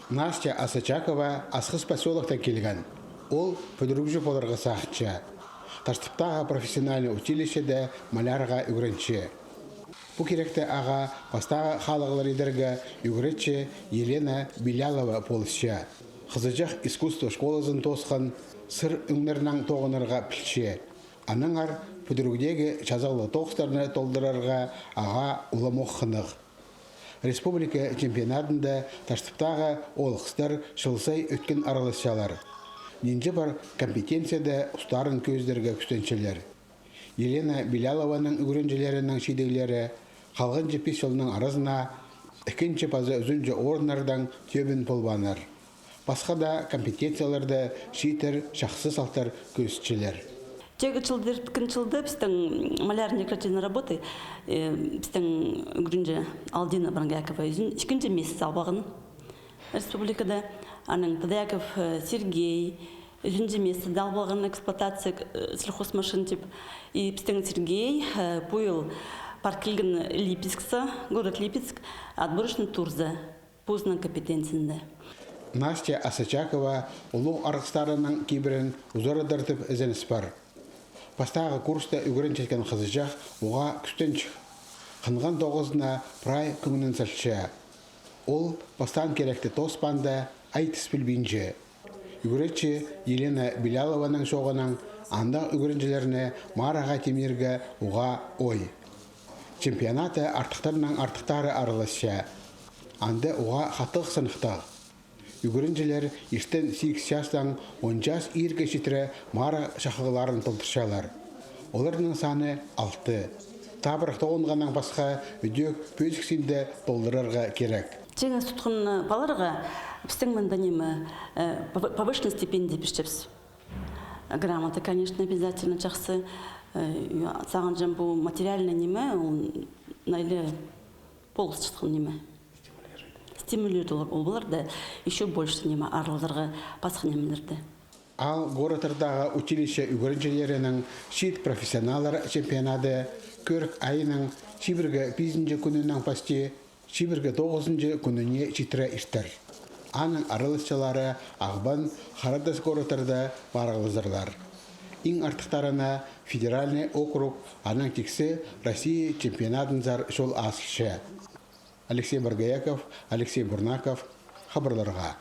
Настя Асачакова асхыс поселоктан келген. Ол пөдірікжі боларға сақчы. Таштыптағы профессиональный училищеде малярға үгірінші. Бұл керекті аға бастағы халығылар едерге үгіретші Елена Белялова полысшы. Қызыжақ искусство школасын тосқан сыр үңнернің тоғынырға пілші. Аныңар пөдірігдегі жазалы тоқстарыны толдырарға аға уламоқ қынық. Республика чемпионатында таштыптағы олықстар шылсай өткен аралысшалар. Ненде бар компетенцияда ұстарын көздерге күстеншелер. Елена Белялованың үгірінжелерінің шидейлері қалған жепес жылының арасына ikkinchi паза үзінжі орынардан төбін полбанар. Басқа да компетенцияларды шитер, шақсы салтар көзчелер. Тегі жылдыр, күн жылды біздің малярный кратильной работы біздің үгірінжі Алдина Брангакова үзін 2-ші месяц албағын республикада. Аның Тадяков Сергей үзінжі месяц албағын эксплуатация сельхозмашин тип. И біздің Сергей пойыл паркилген Липецкса, город Липецк, отборочный турза, поздно компетенциянда. Настя Асачакова ұлық арқыстарының кейбірін ұзорыдартып ізініс бар. Пастағы курста үгірін четкен қызыжақ оға күстенші. Қынған тоғызына прай күңінін сәлші. Ол пастан керекті тоспанда айтыс білбейінші. Үгіретші Елена Белялованың соғының анда үгірінжілеріне мараға темерге оға ой. Чемпионаты артықтарының артықтары арылысшы. Анда оға қатық сынықтағы. Үгірінжілер іштен 8 жастан 10 жас ирге шетірі мара шақығыларын толтыршалар. Олардың саны 6. Табырықта оңғаннан басқа үдек пөзіксінде толдырарға керек. Тегі сұтқын баларға біздің мында немі повышенный стипендия піштепсі. Грамота, конечно, обязательно жақсы. Саған жан бұл материальный немі, найлы полыс шытқын немі. Стимулировал оларды еще больше нема аралдарға басқа немелерді. Ал городтардағы училище үгірінжелерінің шит профессионалар чемпионаты көрік айының шибірге 5-ші күнінің пасте, шибірге 9-ші күніне читірі іштір. Аның аралысшылары ағбан Харадас городтарда барғылызырлар. Ең артықтарына федеральный округ аның тексе Россия чемпионатын зар шол асылшы. Алексей Баргаяков, Алексей Бурнаков, хабарларға.